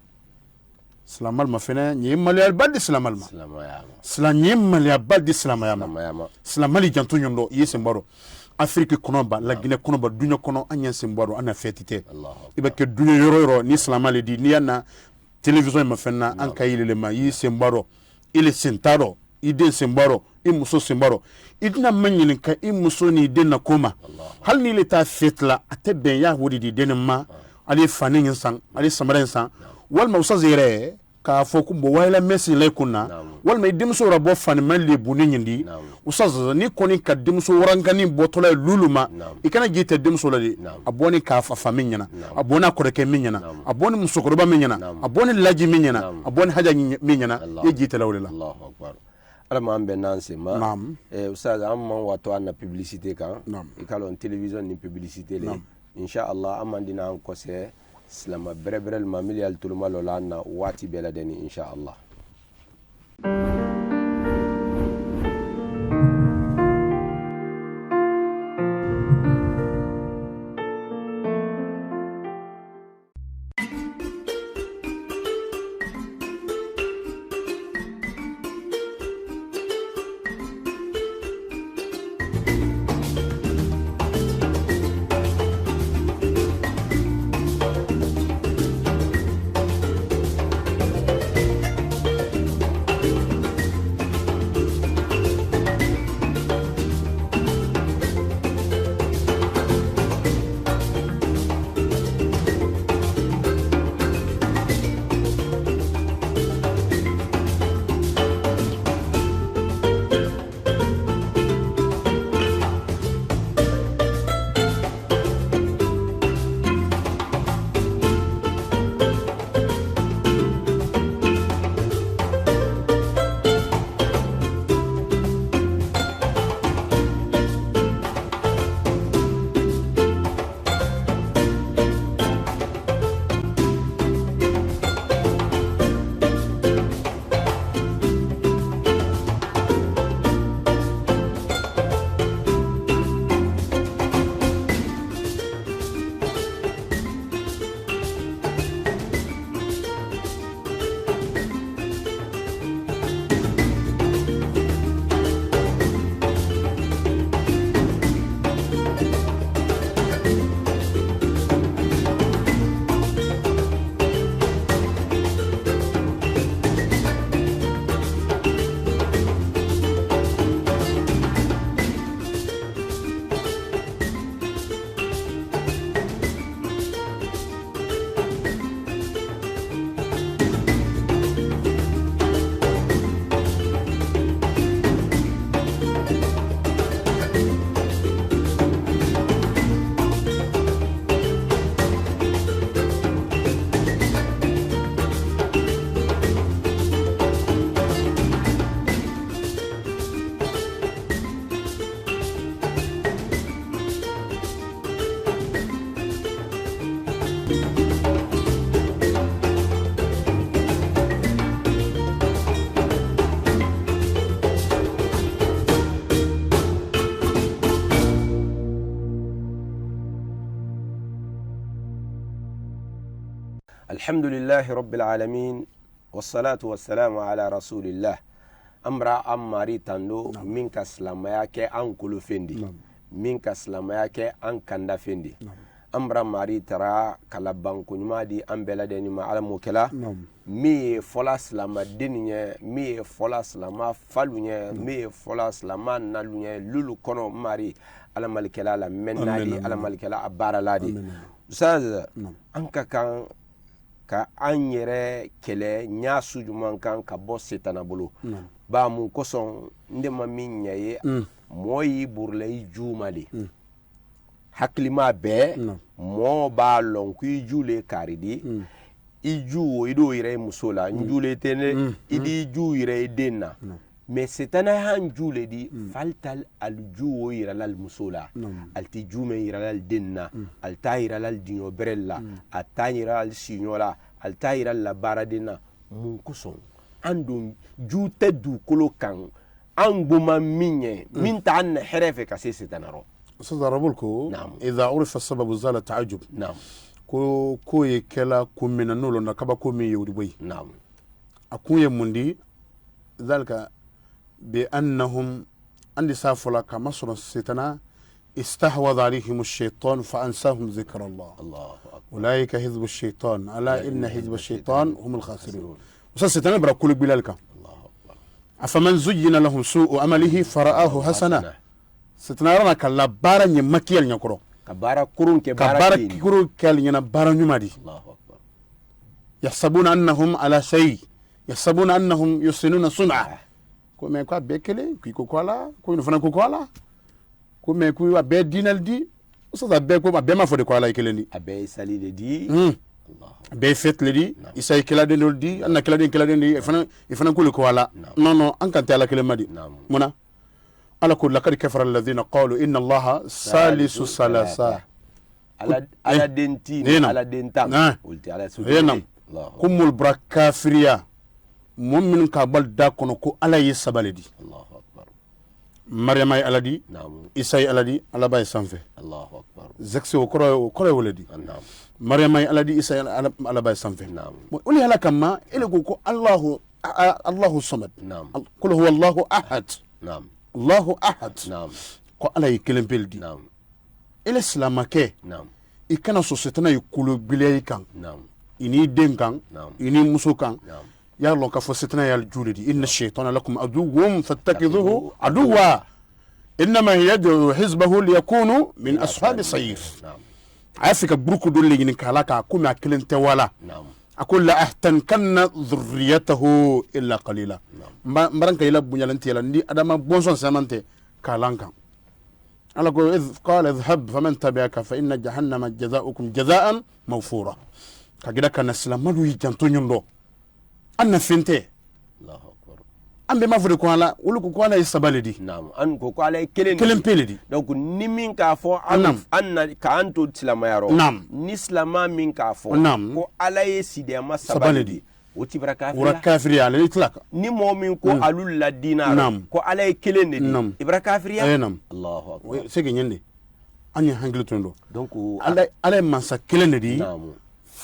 silamɛli ma fɛnɛ nin ye maliyaba di silamɛli ma nin ye maliyaba di silamɛya ma silamɛli janto ɲɔgɔn dɔ i ye senba dɔn afiriki kɔnɔ ba laginɛ kɔnɔ ba duɲɛ kɔnɔ an ye senba dɔn an na fɛti tɛ i bɛ kɛ duɲɛ yɔrɔ yɔrɔ ni silamɛli di n'i y'a na télévision in ma fɛn na an ka yɛlɛma ma i ye senba dɔn i le sen t'a dɔn i den senba dɔn i muso senba dɔn i tɛna ma ɲininka i muso n'i den na ko ma hali n'i le taa fɛti la a tɛ bɛn y'a o de di den ma ale fani in san ale samara in san walima usaz yɛrɛ k'a fɔ ko bon wayla mesi lay kunna walima i denmuso yɛrɛ bɔ fanima le bunni ɲindi usaz ni kɔni ka denmuso warankani bɔtɔla ye lulu ma i kana ji tɛ denmuso la de a bɔ ni k'a fa min ɲɛna a bɔ n'a kɔrɔkɛ min ɲɛna a bɔ ni musokɔrɔba min ɲɛna a bɔ ni laji min ɲɛna a bɔ ni haja min ɲɛna i ye ji tɛ la o de la ala m'an bɛn n'an sen ma usaz an man wato an na publicité kan i ka lɔn télévision ni publicité le inshallah an man dina an kɔsɛ silama bɛrɛbɛrɛli ma mili yali toluma lɔ la an na waati bɛɛ ladɛni inshallah alhamdulillahi rabbil alamin wassalatu wassalamu ala rasulillah amra amari tando min ka silamaya kɛ an kolo fendi min ka silamaya kɛ an kanda fendi amra mari tara kala banko ɲuman di an bɛɛ lajɛlen ma ala m'o kɛla min ye fɔla silamaden ye min ye fɔla silama falu ye min ye fɔla silama nalu ye lulu kɔnɔ mari ala malikɛla la mɛnna di ala malikɛla a baara la di ustaz an ka kan ka an yɛrɛ kɛlɛ ɲa su juman kan ka bɔ setana bolo ba mun kosɔn n de ma min ɲɛ ye mɔɔ y'i burula i juuma de hakilima bɛɛ mɔɔ b'a lɔn ko i ju le kari di i ju o i d'o yɛrɛ i muso la n ju le tɛ ne i b'i ju yɛrɛ i den na mais setana y'an ju le di fali tal al ju o yɛrɛ la muso la al ti ju mɛ yɛrɛ la den na al t'a yɛrɛ la diɲɔ bɛrɛ la a t'a yɛrɛ la siɲɔ la al t'a yɛrɛ la baaraden na mun kosɔn an don ju tɛ dugukolo kan an goma min ye min t'an na hɛrɛ fɛ ka se setana rɔ أستاذ رابولكو إذا عرف السبب زال التعجب نعم كو يكلا كو من النول نكبا كو مي يوريبوي نعم أكو يموندي ذلك بأنهم عندي سافلا كما صنع الستنا استحوذ عليهم الشيطان فأنساهم ذكر الله أولئك حزب الشيطان ألا إن حزب الشيطان هم الخاسرون وصل الستنا برا كل بلالك أفمن زين لهم سوء عمله فرآه حسنا setana kala bara nye makiyal nyakoro kabara kurun ke bara kurun kel nyana bara nyumadi Allahu akbar yahsabuna annahum ala shay yahsabuna annahum yusinuna sun'a ko me ko bekele ko kola ko no fana ko kola ko me ko be dinal di so da be ko be ma fode kola ikelendi abe sali le di Allah be fet le di isa ikela de di anna kela de di fana ko kola non an kan tala kelemadi muna على كل لقد كفر الذين قالوا إن الله ثالث ثلاثة على دنتين على دنتام قلت على سورة كم البرا كافريا مؤمن كابل داكونو كو على يسبالدي الله أكبر مريم أي على نعم إسحاق على على باي سانفه الله أكبر زكسي وكره ولدي نعم مريم أي على إسحاق على باي سانفه نعم ولي هلا كما إلى كو الله الصمد نعم قل هو الله أحد نعم الله أحد نعم ko ala yi kelen peldi naam ele islama ke naam ikana société yikulu bilay kan naam ini den kan ini muso kan naam ya lo ka société ya julidi inna ash-shaytana lakum aduwwun fattakidhuhu aduwwa inma yad'u hizbahu liyakunu min ashab as-sayr naam afika bruku dolle ni kala ka kuma kelen te wala naam أقول لا أحتن كن ذريته إلا قليلا مبارك إلى بنيالنتي لندي أدم بونسون سمنتي كالانكا على قال اذهب فمن تبعك فإن جهنم جزاؤكم جزاء موفورا كجدا كان السلام ما له يجنتون دو أنا فنتي الله أكبر أم بما فرق على ولك كوالا يسبالدي نعم أن كوالا كلم بيلدي donc nimin ka fo anna ka anto tilama yaro ni islama min ka fo ko ala ye sidema sabalidi o tibra kafiri ala itlaq ni momin ko alul ladina ko ala ye kelen de ibra kafiriya Allahu akbar sege nyende anya hangilton do donc ala mansa kelen de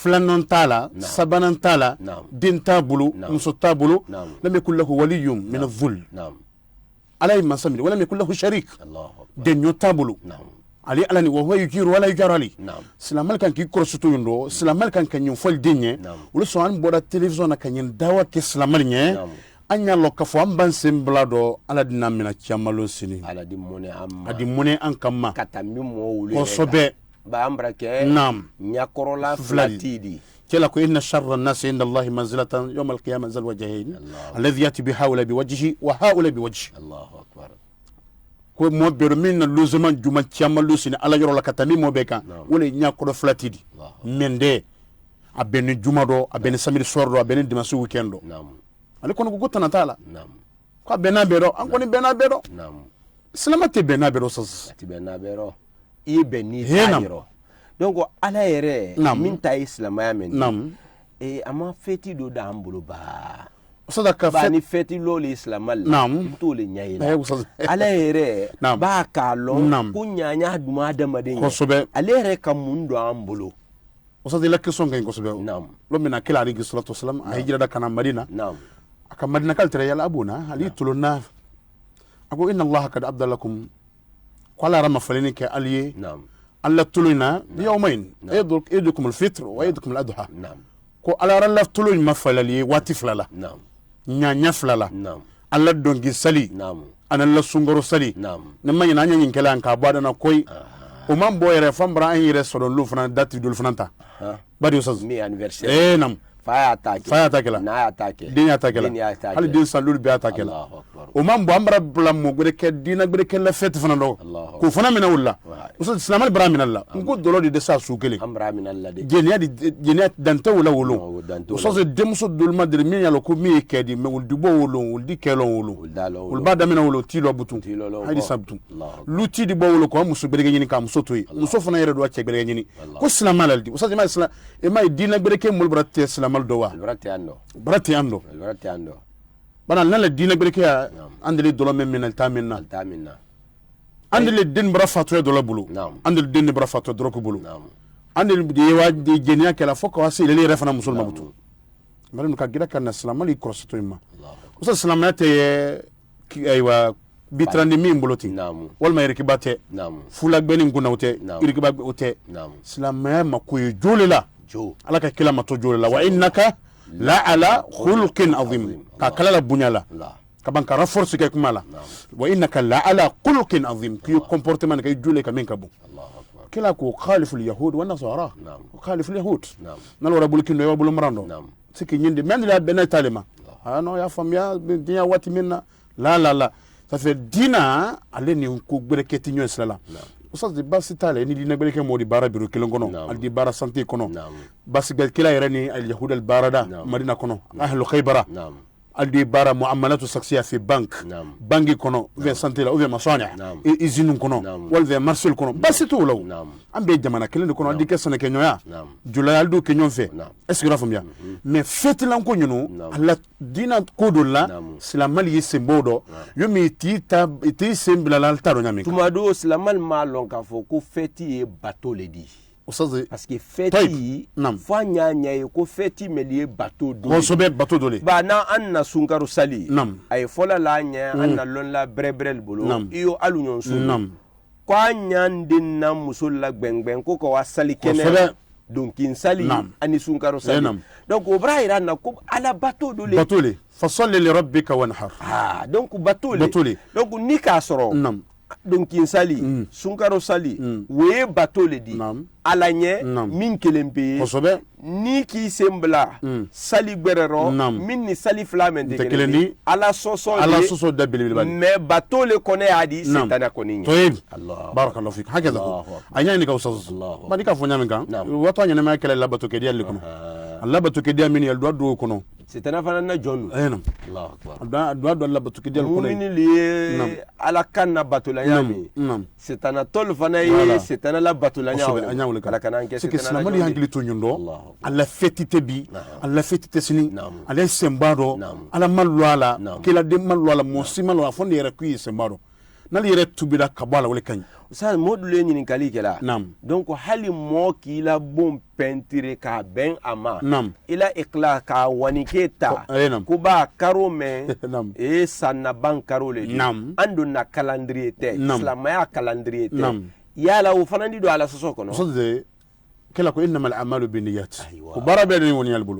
flanon tala sabanan tala din tabulu muso tabulu lam yakul lahu waliyyun min adh-dhul على ما سمي ولم يكن له شريك الله أكبر دنيو تابلو نعم علي علني وهو يجير ولا يجار علي نعم سلام كان كي كرسطو يندو سلام كان ينفل دينيه نعم ولسو ان بودا تلفزيون كان ينداوا كسلام نيه anya loka fo amban semblado ala dinamina chamalo sini ala dimone amma adi mone an kamma katami mo wule ko sobe ba ambra ke nam nyakorola flatidi كلا إن شر الناس عند الله منزلة يوم القيامة ذل وجهين الذي يأتي بهؤلاء بوجهه وهؤلاء بوجهه الله أكبر كو موبر من لوزمان جوما تيامال لوسين على يرو لكتامي موبيكا ولا نياكو فلاتيدي من دي أبين جوما دو أبين سمير سور دو أبين دماسو ويكندو نعم على كونو غوتا نتالا نعم كو بينا بيرو أنكوني بينا بيرو نعم سلامتي بينا بيرو سز بينا بيرو إيبني تايرو donc ala yɛrɛ min ta islamaya men ama feti do da an bolo ba sadaka ni feti lo le islamal to le nyayila ala yɛrɛ ba ka lɔn ko ɲaɲa duma adamaden ale yɛrɛ ka mun do an bolo وصلت لك سون كاين كسبه نعم لو من كلا عليه الصلاه والسلام هجره كان مدينه نعم كان مدينه قالت يا ابونا هل يتلونا اقول ان الله قد ابدل لكم قال رمى فلينك علي نعم الله تلونا بيومين يدكم الفطر ويدكم الاضحى نعم كو على الله تلوين ما فلالي واتفللا نعم نيا فللا نعم الله دونغي سلي نعم انا الله سونغرو سلي نعم نما ينا نين كلا ان كابادنا كوي ومن بويره فمبرا ان يرسلون لو فنان داتي دول فنانتا bari usaz mi anniversaire nam faya attaque la na attaque dini attaque la hali din salul bi attaque la Allahu akbar o man bo ambra blam mo gure ke dina gure ke la fete fana do ko fana mina wala usaz islam al baramin allah ngo dolo de sa su kele amra min allah de genia dante wala wolo usaz demso dul madri min yalo ko mi ke di me wul di bo wolo wul di kelo wolo wul ba da mina wolo ti lo butu hadi sabtu lu ti di bo wolo ko musu bere nyini kam soto yi muso fana yere do acce bere nyini ko islam al di usaz ma islam e ma dina gure ke mul bratte islam al do wa brati ando bana nala dina berke ya andele dolo men min altaminna andele din bra fatu dolo bulu andele din bra fatu dolo ko bulu andele de waji genia kala foko wasi le refana musulma butu malam ka gira kan islam ali krosto imma usa islam nate aywa bitrandi min buloti wal ma yirki bate fula benin gunawte yirki ba ote islam ma ko jolela ala ka kila mato jolela wa innaka la ala khulqin azim ka kala la bunyala ka banka renforce ke kumala wa innaka la ala khulqin azim ki comportement ka jule ka men ka bu kila ko khalifu al yahud wa nasara khalifu al yahud nal wala bulkin do bulu marando siki nyinde men la bena talima no ya famia dinya wati minna la ça fait dina ale ni ko bereketi nyo islam usaz di basi tale ni dina bereke modi bara biro kelongono al di bara santé kono basi gal kila yarani al yahud al barada madina kono ahlu khaybara al di bara muamalat saksiya fi banki kono ve santé la ou masani izinu kono wal ve marsul kono basi to law ambe jamana kelen kono di kesana kenyoya julay aldo kenyon fe est-ce que rafum ya mais fete lan ko nyunu alla dina kodolla silamal yisembodo yomi ti sembla la taro nyami tumado silamal malon ka fo ko feti e bateau le di parce que feti fanya nya ko feti melier bateau do ko sobe bateau do le ba na anna sunkaru sali ay fola la nya anna lon la brebrel bolo iyo alunyon sun kwa nyandin na musulla gbengben ko ko wasali kene donc in sali ani sunkaru sali donc obraira na ko ala bateau do le fasalli li rabbika wanhar donc bateau le donc ni ka soro donc in sali sunkaro sali we bateau le di alanye min kelempe ni ki sembla sali berero min ni sali flamente keleni ala soso da bilbil mais bateau le connaît adi setana koni Allah barakallahu fik hakaza anya ni ka usaz badi ka fonya menga wato anya na ma kele la bateau ke di alikono Allah bateau ke di amini el do kono setana fana na jonu Allah akbar do Allah bateau ke di alikono mumini li ala kanna bateau la yami setana tol fana ye setana la bateau la nyawo ala kana nke setana la mali hankili to nyundo alla fetite bi alla fetite sini alla sembado alla malwala kila de malwala mosimalo afonde yere kuyi sembado nali yere tubida kabala wala kany sa module ni kali kala donc hali mo kila bon peinture ka ben ama ila ikla ka waniketa kuba karo men e sanna ban karo le andu na calendrier te islam ya calendrier te yala u fanandi do ala soso kono kala ko innamal a'malu binniyat ko barabe ni woni albulu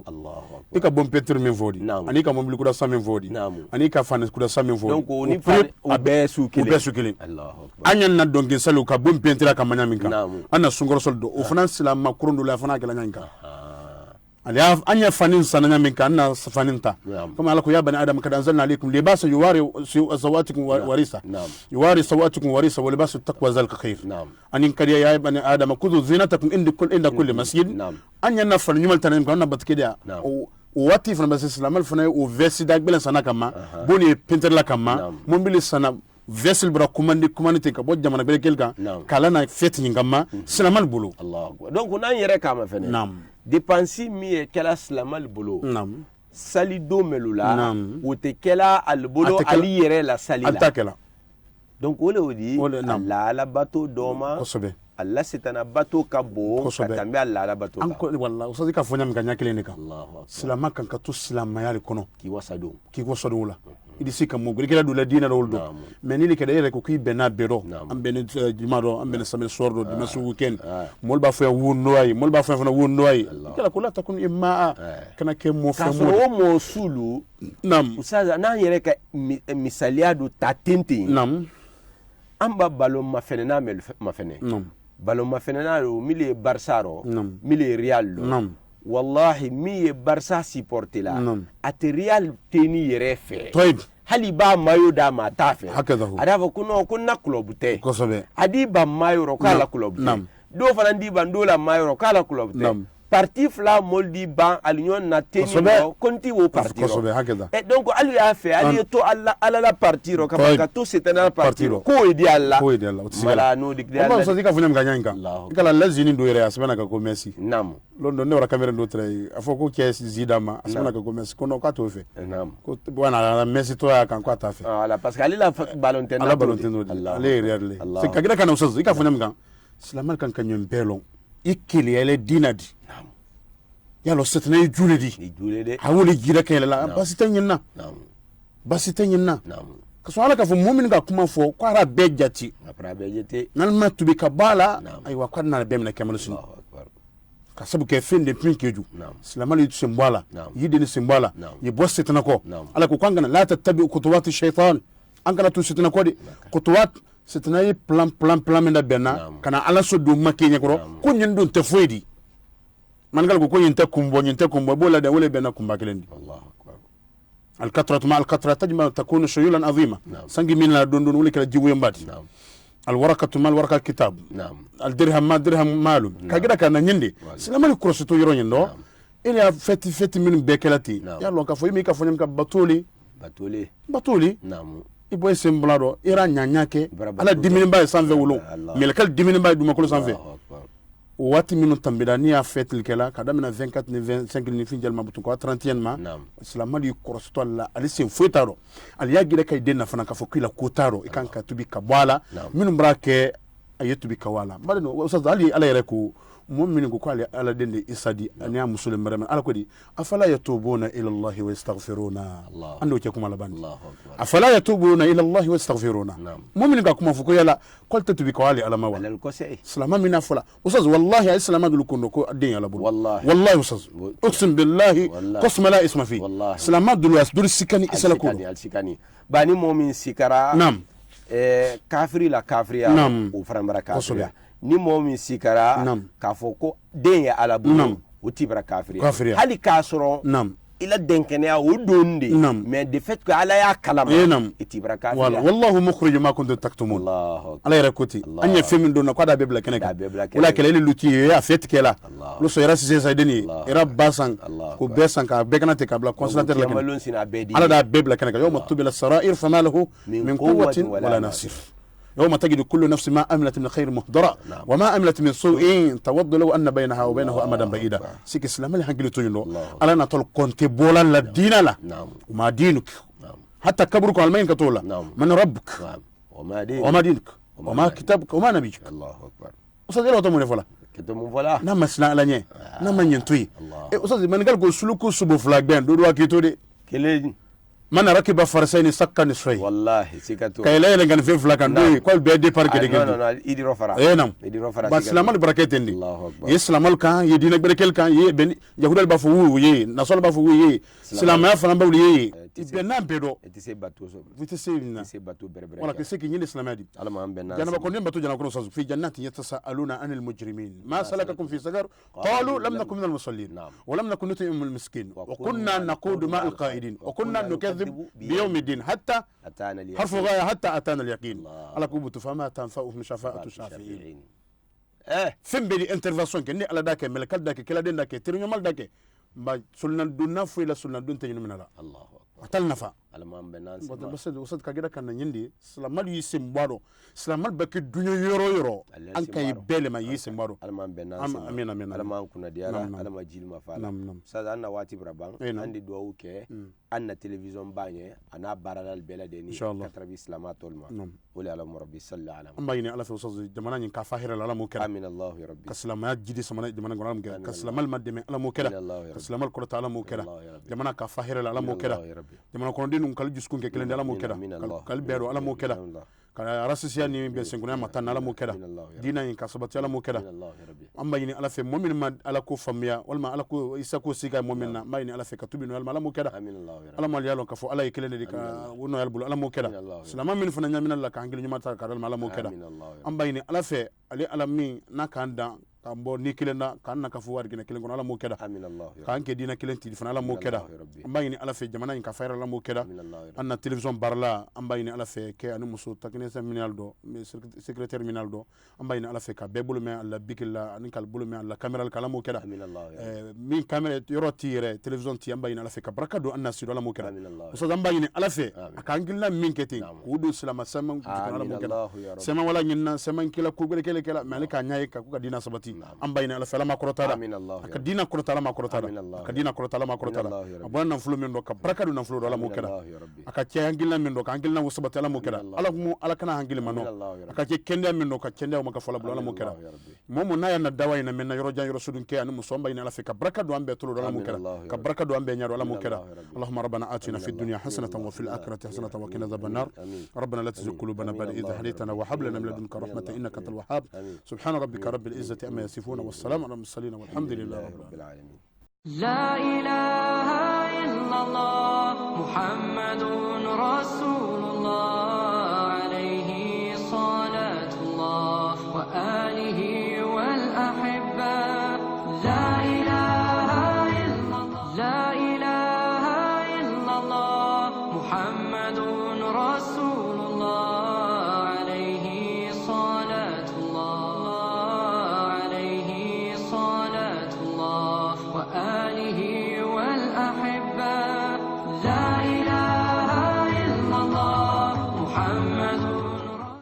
ika bon peinture min vodi ani ka mobile kuda samin vodi ani ka fanes kuda samin vodi donc oni fan obesu kile Allahu akbar anyan na dongi salu ka bon peinture ka manya minka anna sungoro soldo o fanan sila makrundo la fana kala nyanka ali anya fanin sananya minka anna faninta kama alako ya bani adam kad anzalna alaykum libasa yuwari sawatikum warisa yuwari sawatikum warisa wa libasu taqwa zalika khair anin kadiya ya bani adam kudu zinatakum inda kulli masjid anya na fan nyumal tanan ko na batkedia wati fana basi islamal fana o vesi dag belen sana kama boni peintre la kama mombili sana vessel bra commandité ka bo jamana bele kelka kala na fete ngama islamal bulu Allah donc nan yere kama fene dépensi mi e kala islamal bulu sali do melula wote kala al bulu ali yere la salila altakela donc ole odi la bateau doma Allah setana bato ka bo ka tambe Allah la bato anko wallahi usazi ka fonya mkanya kile nika Allahu akbar silama kan ka to silama yali kono ki wasado la idi sika mo gila dula dina do woldo menili ke dere ko ki bena bero am ben jumado am ben samel sordo dimasu weekend mol ba fa wonno ay mol ba fa wonno ay kala kula takun imma kana ke mo fa mo sulu nam usaza na yere ka misaliado tatenti nam amba balon mafenena mafene balon mafenena mili barsaro mili real wallahi mi barsa supporter la at real teni yere fe hali ba mayo da ma tafe adafa kuno kunna club te adi ba mayo ro kala club te do fana ndi bandola mayo ro kala club te parti fla moldi ban alunion na teni konti wo parti et donc ali a fait ali to alla la parti ro ka to c'est un parti ko idi alla wala no dik Allah Allah sadi ka funya mganyanga ikala lazini ndo yere asbana ka ko Messi nam londo ne wara camera ndo tray afoko ke zidama asbana ka ko Messi kono ka to fe nam ko bwana Messi to ya kan ko ta fe ala parce que ali la ballon ten ala ballon ten ale real c'est ka gina kana usazo ika funya mga islamal kan kanyo mpelo ikili ele dinadi yalo setna juledi hawuli gira kele la basitanyina kaso ala ka fo mu'min ga kuma fo ko ara bejati nan matubi kabala ay wa kwadna be mena kamal sun ka sabu ke fende pin keju islamali tu sembala yidini sembala ye bo setna ko ala ko kangana la tattabi khutuwati shaytan angala tu setna ko di khutuwat setna yi plan mena benna kana ala so do makenya ko ko nyindun te foydi mangal ko nyinte kumbo bola da wole bena kumba kelendi Allahu akbar al-katratu ma al-katra tajma takunu shuyulan azima sangi min la dondon wole kala jibu yambati al-warakatu mal waraka kitab al-dirham ma dirham malu kagira kana nyinde silamali krosoto yoro nyendo ila feti min bekelati yallo ka foyimi ka fonyam ka batuli iboy semblado ira nyanyake ala dimini ba sanve wulo melkal dimini ba duma ko sanve wati minu tambida ni a fetil kela kadamina 24 ni 25 ni finjal mabutu ko 31 ma islamali korostol la ali sen fotaro ali yagire kay denna fana ka fokila kotaro ikan ka tubi kabwala minu brake ayetubi kawala badano ustaz ali ala yare ko mu'minu ko ali ala dende isadi aniya muslim marama ala ko di afala yatubuna ila allah wa yastaghfiruna ando ke kuma laban afala yatubuna ila allah wa yastaghfiruna mu'minu ka kuma fuko yala qulta tubi kawali ala mawala salama mina fula ustaz wallahi islama dul kunno ko adin yala bul wallahi ustaz uqsim billahi qasma la isma fi salama dul wasdur sikani isalaku bani mu'min sikara kafiri la kafiriya o farambara kafiriya ni momin sikara ka fo ko den ya alabu utibra kafiriya hali kasoro ila denkene o donde mais de fait que ala ya kalama itibra kafiriya wallahu mukhrij ma kuntum taktumun ala yarakoti anya femin donna ko da bebla keneka wala kele luti ya fet kela lo so yara sise sa deni era basan ko besan ka bekanate ka bla concentrateur la keneka ala da bebla keneka yawma tubila sarair fama lahu min quwwatin wala nasir يوم تجد كل نفس ما أملت من خير مهدرة وما أملت من سوء تود لو أن بينها وبينه أمدا بعيدا سيك إسلام اللي هنقول تجنو ألا نطل كنت بولا للدين لا وما دينك حتى كبرك على المين كتولا من ربك وما دينك وما كتابك وما نبيك الله أكبر أستاذ إيه وطموني فلا كتمون فلا نعم سنا لنيه نعم ينتوي أستاذ من قال قول سلوكو سبو فلاك بين دوروا كيتودي كلين من ركب فرسين سكن نصفي والله سيكاتو كاي لا كان في فلاكان دوي كل بيدي بارك دي لا ايدي رفرا اي نعم ايدي رفرا بس لما البركات دي الله اكبر يسلم كان يدينا بركل كان يبن يهود بافو يي نصل بافو يي سلام يا فلان باولي يي بنام بيدو تسي باتو تسي باتو بربر ولا كسي كي الاسلام دي على ما بنا جنب كون باتو جنا كون في جنات يتساءلون عن المجرمين ما سلككم في سقر قالوا لم نكن من المصلين ولم نكن نطعم المسكين وكنا نقود مع القائدين وكنا نكذب بيوم الدين حتى أتانا اليقين حرف غاية حتى أتانا اليقين على كوبة فما تنفعهم شفاعة الشافعين فين بدي انترفاسيون كني على داك ملك داك كلا دين داك ترينو مال داك با سلنا دون نفو إلى سلنا دون تجن من الله أتل نفع alman benan wasad ka gida kan yindi salamal yi simbado salamal baki dunyo yoro an kai bele ma yi simbado alman benan amin amin alman kuna diala alman jilma fala sada anna wati braban andi do ke anna television banye ana baradal bela deni katrabi islamatol ma wali ala rabbi sallallahu alaihi amma yini ala fi wasad jamana nyin ka fahira ala mu kala amin allah ya rabbi kaslama jidi samana jamana ngora mu kala kaslamal madme ala mu kala kaslamal qurata ala mu kala jamana ka fahira ala mu kala jamana kono dinu kal juskun ke kelen ala mu kala kal beero ala mu kala kala rasisiya ni be senguna matan ala mu kala dina yin kasabati ala mu kala amma yini ala fi mu'min ma ala ko famiya walma ala ko isa ko siga mu'min na ma yini ala fi katubinu ala mu kala ala mal yalon ka fo ala yekelen de ka wono yalbulu ala mu kala salama min fana nyamina la ka angel nyumata ka ala mu kala amma yini ala fi ali ala min na kanda kambo ni kelen na kan na ka fu war gina kelen kono ala mo keda kan ke dina kelen ti fana ala mo keda amba ni ala fe jamana in ka fayra ala mo keda anna television barla amba ni ala fe ke anu muso takine seminal do secrétaire minal do amba ni ala fe ka bebulu me ala bikilla ani kal bulu me ala camera kala mo keda min camera yoro tire television ti amba ni ala fe ka baraka do anna sido ala mo keda so amba ni ala fe ka angilla min kete kudu salama sama ala mo keda sama wala nyinna sama kila ku bele kala malika nyaay ka ku dina sabati an bayna ala fala ma korotala ka dina korotala ma korotala ka dina korotala ma korotala abon nan fulu min do ka baraka do nan fulu do ala mo keda aka ce hangilna min do ka hangilna usbata ala mo keda ala mu ala kana hangil mano aka ce kende min do ka kende mo ka fala do ala mo keda momo na yana dawai na min na yoro jan yoro sudun ke anu muso bayna ala fe ka baraka do ambe tulu do ala mo keda ka baraka do ambe nyaaro ala mo keda allahumma rabbana atina fid dunya hasanatan wa fil akhirati hasanatan wa qina adhaban nar ربنا لا تزغ قلوبنا بعد إذ هديتنا وهب لنا من لدنك رحمة إنك أنت الوهاب سبحان ربك رب العزة عما يصفون والسلام على المرسلين والحمد لله رب العالمين. لا إله إلا الله محمد رسول